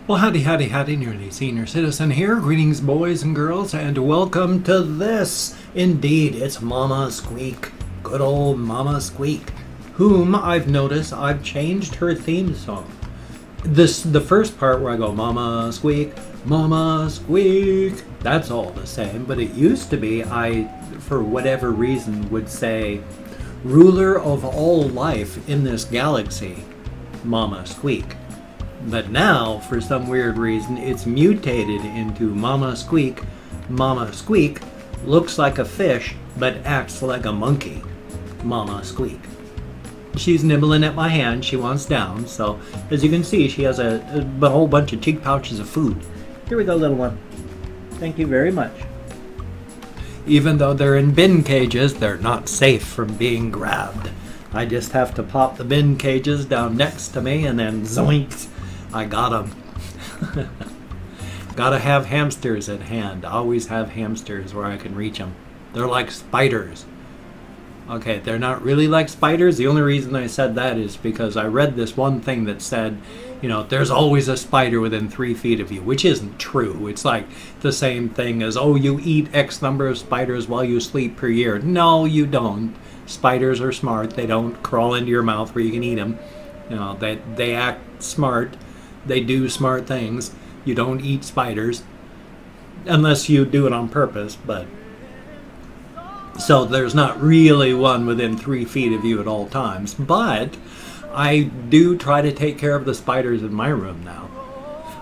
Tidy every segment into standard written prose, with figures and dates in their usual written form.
Well, howdy, nearly senior citizen here. Greetings, boys and girls, and welcome to this. Indeed, it's Mama Squeak. Good old Mama Squeak, whom I've noticed I've changed her theme song. The first part where I go, Mama Squeak, that's all the same, but it used to be I, for whatever reason, would say, ruler of all life in this galaxy, Mama Squeak. But now, for some weird reason, it's mutated into Mama Squeak. Mama Squeak looks like a fish, but acts like a monkey. Mama Squeak. She's nibbling at my hand. She wants down. So, as you can see, she has a whole bunch of cheek pouches of food. Here we go, little one. Thank you very much. Even though they're in bin cages, they're not safe from being grabbed. I just have to pop the bin cages down next to me and then zoink. I got them. Gotta have hamsters at hand. Always have hamsters where I can reach them. They're like spiders. Okay, they're not really like spiders. The only reason I said that is because I read this one thing that said, you know, there's always a spider within 3 feet of you, which isn't true. It's like the same thing as, oh, you eat X number of spiders while you sleep per year. No, you don't. Spiders are smart. They don't crawl into your mouth where you can eat them. You know, they act smart. They do smart things. You don't eat spiders unless you do it on purpose, but so there's not really one within 3 feet of you at all times, but I do try to take care of the spiders in my room now.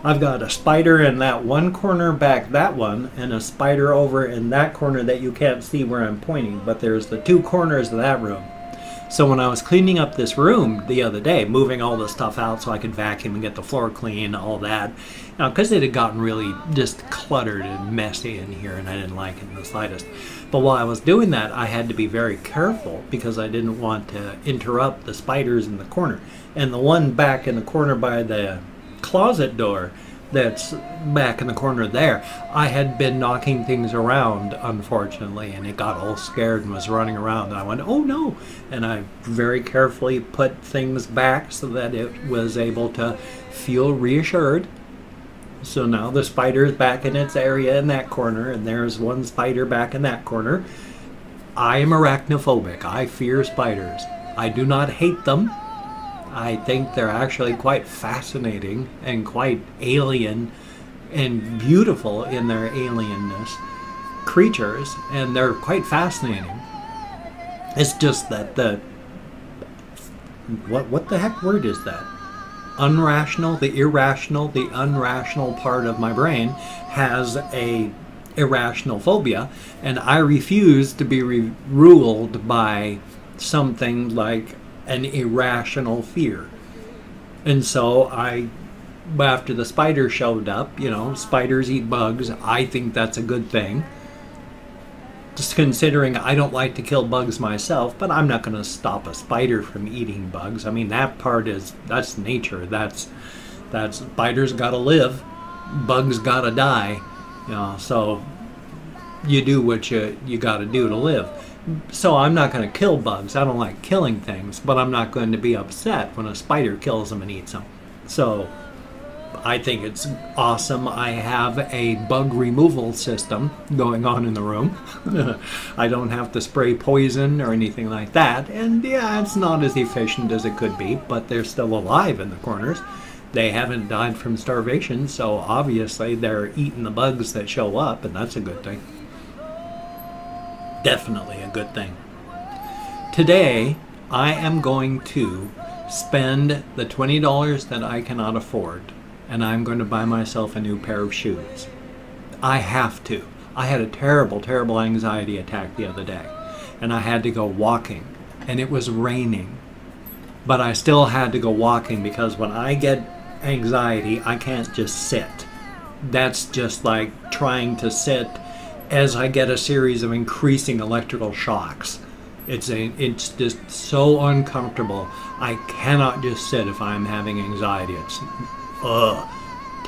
I've got a spider in that one corner back that one, and a spider over in that corner that you can't see where I'm pointing, but there's the 2 corners of that room. So when I was cleaning up this room the other day, moving all the stuff out so I could vacuum and get the floor clean, all that, because it had gotten really just cluttered and messy in here and I didn't like it in the slightest. But while I was doing that, I had to be very careful because I didn't want to interrupt the spiders in the corner. And the one back in the corner by the closet door that's back in the corner there, I had been knocking things around, unfortunately, and it got all scared and was running around, and I went, oh no, and I very carefully put things back so that it was able to feel reassured. So now the spider is back in its area in that corner, and there's one spider back in that corner. I am arachnophobic. I fear spiders. I do not hate them. I think they're actually quite fascinating and quite alien and beautiful in their alienness creatures, and they're quite fascinating. It's just that the what the heck word is that? Unrational, the irrational, the unrational part of my brain has a irrational phobia, and I refuse to be ruled by something like an irrational fear. And so after the spider showed up, you know, spiders eat bugs. I think that's a good thing. Just considering I don't like to kill bugs myself, but I'm not going to stop a spider from eating bugs. I mean, that part that's nature. That's spiders gotta live, bugs gotta die. You know, so you do what you gotta do to live. So I'm not going to kill bugs. I don't like killing things, but I'm not going to be upset when a spider kills them and eats them. So I think it's awesome. I have a bug removal system going on in the room. I don't have to spray poison or anything like that. And yeah, it's not as efficient as it could be, but they're still alive in the corners. They haven't died from starvation, so obviously they're eating the bugs that show up, and that's a good thing. Definitely a good thing. Today, I am going to spend the $20 that I cannot afford, and I'm going to buy myself a new pair of shoes. I have to. I had a terrible, terrible anxiety attack the other day, and I had to go walking, and it was raining. But I still had to go walking because when I get anxiety, I can't just sit. That's just like trying to sit as I get a series of increasing electrical shocks. It's just so uncomfortable. I cannot just sit if I'm having anxiety. It's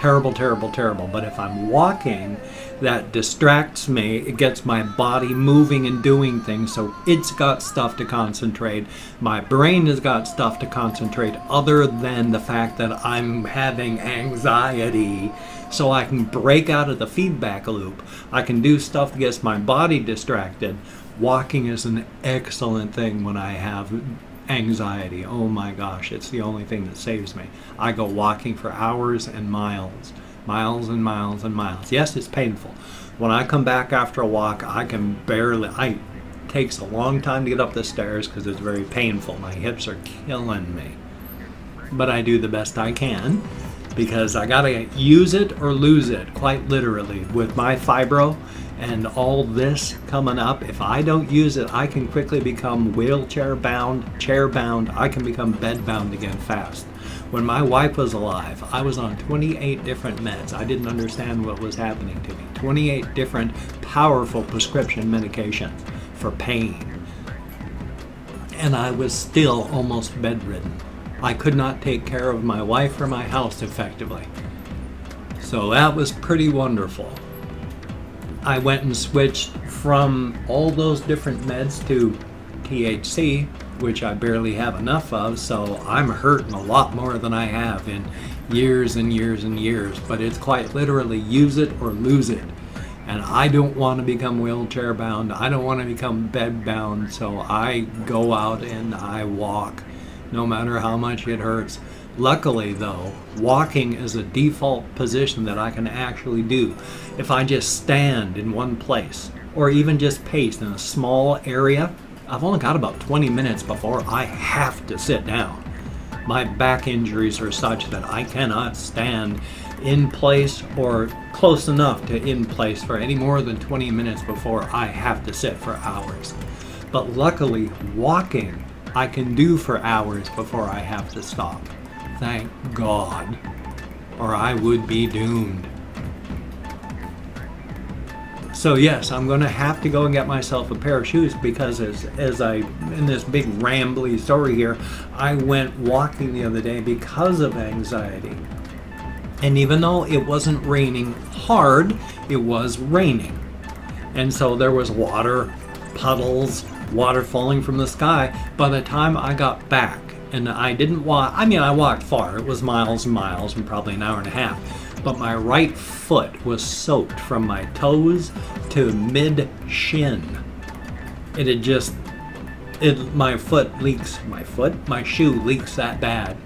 terrible, terrible, terrible. But if I'm walking, that distracts me. It gets my body moving and doing things, so it's got stuff to concentrate. My brain has got stuff to concentrate other than the fact that I'm having anxiety. So I can break out of the feedback loop. I can do stuff that gets my body distracted. Walking is an excellent thing when I have anxiety. Oh my gosh, it's the only thing that saves me. I go walking for hours and miles. Miles and miles and miles. Yes, it's painful. When I come back after a walk, I can barely, it takes a long time to get up the stairs because it's very painful. My hips are killing me. But I do the best I can because I gotta use it or lose it, quite literally. With my fibro and all this coming up, if I don't use it, I can quickly become wheelchair bound, chair bound. I can become bed bound again fast. When my wife was alive, I was on 28 different meds. I didn't understand what was happening to me. 28 different powerful prescription medications for pain. And I was still almost bedridden. I could not take care of my wife or my house effectively. So that was pretty wonderful. I went and switched from all those different meds to THC, which I barely have enough of, so I'm hurting a lot more than I have in years and years and years. But it's quite literally use it or lose it. And I don't want to become wheelchair bound. I don't want to become bed bound, so I go out and I walk, no matter how much it hurts. Luckily though, walking is a default position that I can actually do. If I just stand in one place, or even just pace in a small area, I've only got about 20 minutes before I have to sit down. My back injuries are such that I cannot stand in place or close enough to in place for any more than 20 minutes before I have to sit for hours. But luckily, walking I can do for hours before I have to stop. Thank God, or I would be doomed. So yes, I'm going to have to go and get myself a pair of shoes because as I, in this big rambly story here, I went walking the other day because of anxiety. And even though it wasn't raining hard, it was raining. And so there was water, puddles, water falling from the sky. By the time I got back, and I didn't walk, I mean I walked far, it was miles and miles and probably an hour and a half. But my right foot was soaked from my toes to mid-shin. It had just, my shoe leaks that bad.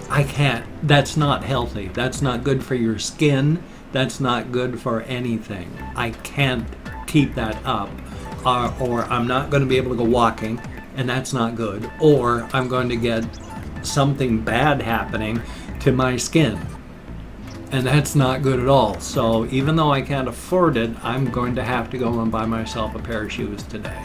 I can't, that's not healthy. That's not good for your skin. That's not good for anything. I can't keep that up. Or I'm not going to be able to go walking, and that's not good. Or I'm going to get something bad happening to my skin. And that's not good at all. So even though I can't afford it, I'm going to have to go and buy myself a pair of shoes today.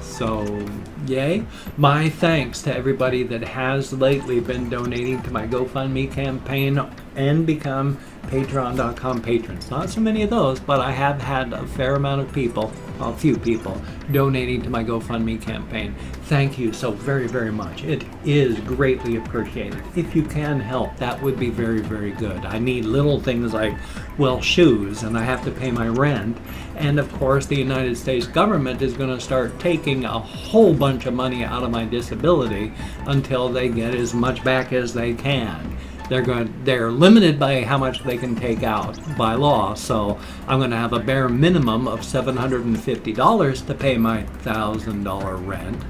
So, yay. My thanks to everybody that has lately been donating to my GoFundMe campaign and become Patreon.com patrons. Not so many of those, but I have had a fair amount of people, a few people, donating to my GoFundMe campaign. Thank you so very, very much. It is greatly appreciated. If you can help, that would be very, very good. I need little things like, well, shoes, and I have to pay my rent. And of course, the United States government is going to start taking a whole bunch of money out of my disability until they get as much back as they can. They're limited by how much they can take out by law, so I'm going to have a bare minimum of $750 to pay my $1,000 rent.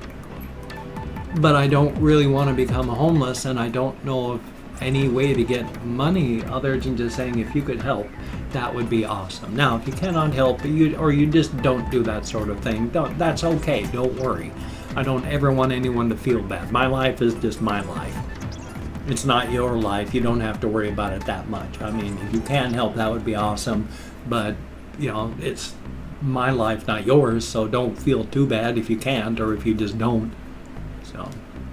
But I don't really want to become homeless, and I don't know of any way to get money other than just saying if you could help, that would be awesome. Now, if you cannot help, or you just don't do that sort of thing, that's okay, don't worry. I don't ever want anyone to feel bad. My life is just my life. It's not your life. You don't have to worry about it that much. I mean, if you can help, that would be awesome. But, you know, it's my life, not yours, so don't feel too bad if you can't or if you just don't. So,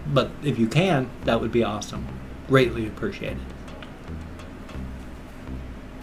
but if you can, that would be awesome. Greatly appreciated.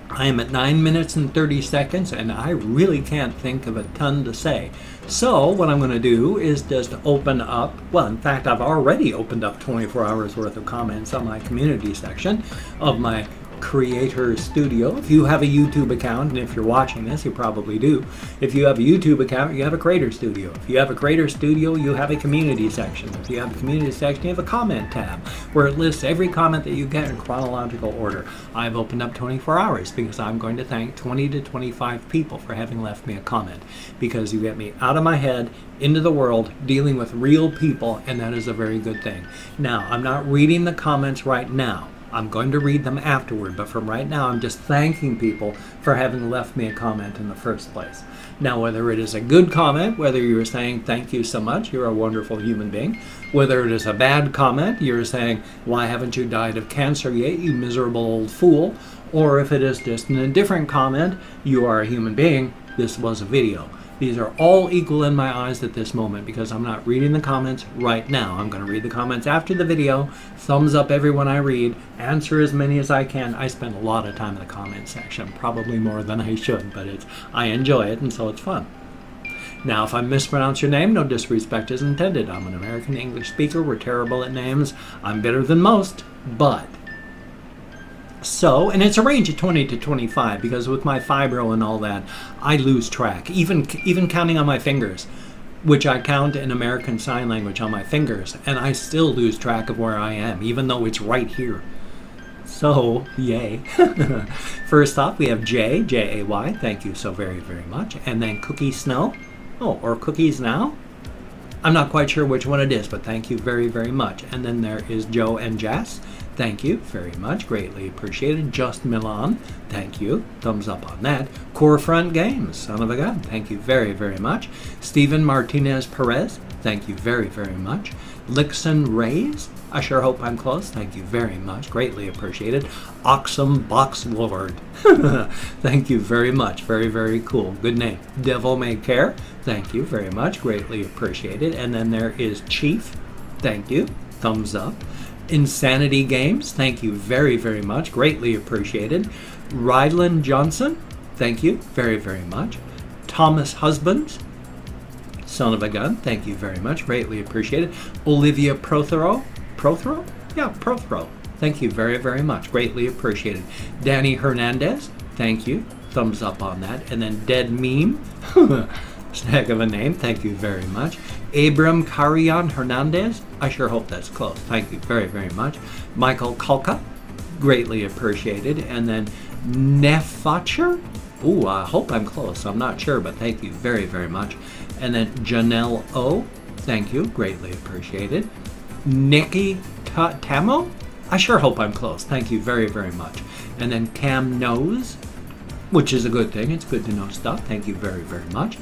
I am at 9 minutes and 30 seconds, and I really can't think of a ton to say. So what I'm going to do is just open up, well, in fact, I've already opened up 24 hours worth of comments on my community section of my Creator Studio. If you have a YouTube account, and if you're watching this, you probably do. If you have a YouTube account, you have a Creator Studio. If you have a Creator Studio, you have a community section. If you have a community section, you have a comment tab where it lists every comment that you get in chronological order. I've opened up 24 hours because I'm going to thank 20 to 25 people for having left me a comment, because you get me out of my head, into the world, dealing with real people, and that is a very good thing. Now, I'm not reading the comments right now. I'm going to read them afterward, but from right now, I'm just thanking people for having left me a comment in the first place. Now, whether it is a good comment, whether you're saying thank you so much, you're a wonderful human being, whether it is a bad comment, you're saying, why haven't you died of cancer yet, you miserable old fool, or if it is just an indifferent comment, you are a human being, this was a video. These are all equal in my eyes at this moment because I'm not reading the comments right now. I'm going to read the comments after the video. Thumbs up everyone I read. Answer as many as I can. I spend a lot of time in the comment section, probably more than I should, but I enjoy it, and so it's fun. Now, if I mispronounce your name, no disrespect is intended. I'm an American English speaker. We're terrible at names. I'm better than most, but... So, and it's a range of 20 to 25 because with my fibro and all that, I lose track. Even counting on my fingers, which I count in American Sign Language on my fingers, and I still lose track of where I am, even though it's right here. So, yay. First off, we have Jay, J-A-Y. Thank you so very, very much. And then Cookie Snow. Oh, or Cookies Now? I'm not quite sure which one it is, but thank you very, very much. And then there is Joe and Jess. Thank you very much. Greatly appreciated. Just Milan. Thank you. Thumbs up on that. Core Front Games. Son of a gun. Thank you very, very much. Stephen Martinez Perez. Thank you very, very much. Lixon Rays. I sure hope I'm close. Thank you very much. Greatly appreciated. Oxum Box Lord. Thank you very much. Very, very cool. Good name. Devil May Care. Thank you very much. Greatly appreciated. And then there is Chief. Thank you. Thumbs up. Insanity Games. Thank you very, very much. Greatly appreciated. Ryland Johnson. Thank you very, very much. Thomas Husbands. Son of a gun. Thank you very much. Greatly appreciated. Olivia Prothero. Prothero? Yeah, Prothero. Thank you very, very much. Greatly appreciated. Danny Hernandez. Thank you. Thumbs up on that. And then Dead Meme. It's a heck of a name. Thank you very much. Abram Carion Hernandez. I sure hope that's close. Thank you very, very much. Michael Kalka. Greatly appreciated. And then Nefacher. Ooh, I hope I'm close. I'm not sure, but thank you very, very much. And then Janelle O. Thank you. Greatly appreciated. Nikki Tamo. I sure hope I'm close. Thank you very, very much. And then Cam Knows, which is a good thing. It's good to know stuff. Thank you very, very much.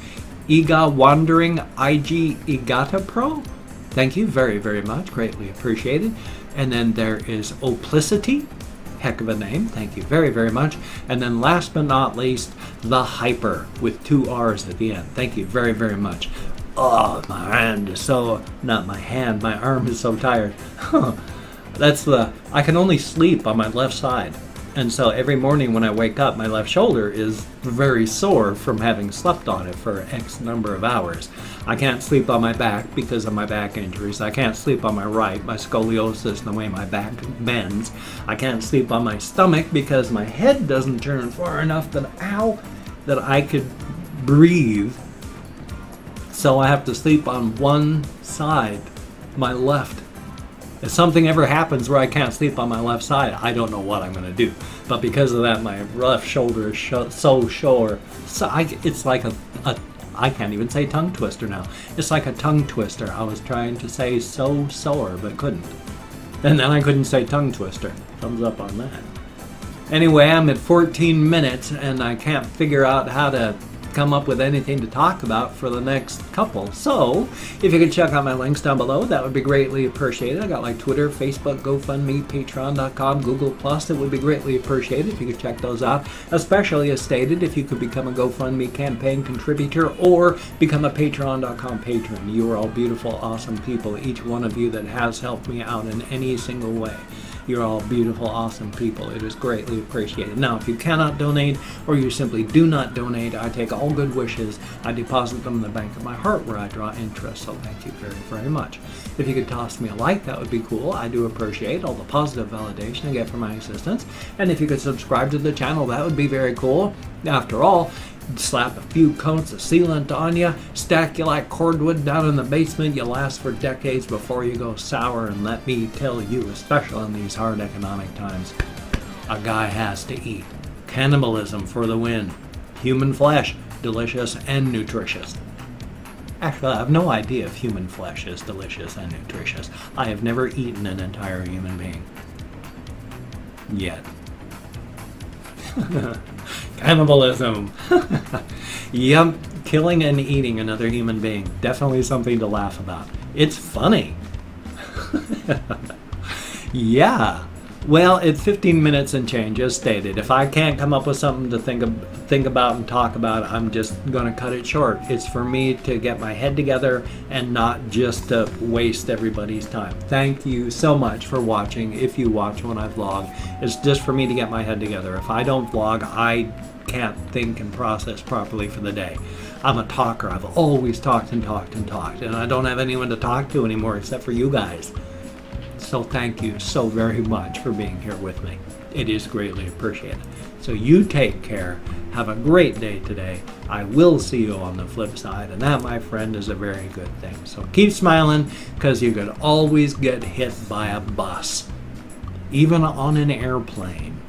Iga Wandering IG Igata Pro. Thank you very, very much. Greatly appreciated. And then there is Oplicity. Heck of a name. Thank you very, very much. And then last but not least, The Hyper with 2 R's at the end. Thank you very, very much. Oh, my hand is so... Not my hand. My arm is so tired. I can only sleep on my left side. And so every morning when I wake up, my left shoulder is very sore from having slept on it for X number of hours. I can't sleep on my back because of my back injuries. I can't sleep on my right, my scoliosis, the way my back bends. I can't sleep on my stomach because my head doesn't turn far enough that I could breathe. So I have to sleep on one side, my left. If something ever happens where I can't sleep on my left side, I don't know what I'm going to do. But because of that, my left shoulder is so sore. So it's like I can't even say tongue twister now. It's like a tongue twister. I was trying to say so sore, but couldn't. And then I couldn't say tongue twister. Thumbs up on that. Anyway, I'm at 14 minutes, and I can't figure out how to come up with anything to talk about for the next couple. So if you could check out my links down below, that would be greatly appreciated. I got like Twitter, Facebook, GoFundMe, Patreon.com, Google+. It would be greatly appreciated if you could check those out, especially as stated, if you could become a GoFundMe campaign contributor or become a Patreon.com patron. You are all beautiful, awesome people, each one of you that has helped me out in any single way. You're all beautiful, awesome people. It is greatly appreciated. Now, if you cannot donate or you simply do not donate, I take all good wishes. I deposit them in the bank of my heart where I draw interest. So thank you very, very much. If you could toss me a like, that would be cool. I do appreciate all the positive validation I get from my existence. And if you could subscribe to the channel, that would be very cool. After all, slap a few coats of sealant on you, stack you like cordwood down in the basement, you last for decades before you go sour, and let me tell you, especially in these hard economic times, a guy has to eat. Cannibalism for the win. Human flesh, delicious and nutritious. Actually, I have no idea if human flesh is delicious and nutritious. I have never eaten an entire human being. Yet. Cannibalism. Yep, killing and eating another human being. Definitely something to laugh about. It's funny. Yeah. Well, it's 15 minutes and change, as stated. If I can't come up with something to think about and talk about, I'm just going to cut it short. It's for me to get my head together and not just to waste everybody's time. Thank you so much for watching. If you watch when I vlog, it's just for me to get my head together. If I don't vlog, I can't think and process properly for the day. I'm a talker. I've always talked and talked and talked, and I don't have anyone to talk to anymore except for you guys. So thank you so very much for being here with me. It is greatly appreciated. So you take care. Have a great day today. I will see you on the flip side, and that, my friend, is a very good thing. So keep smiling, because you could always get hit by a bus, even on an airplane.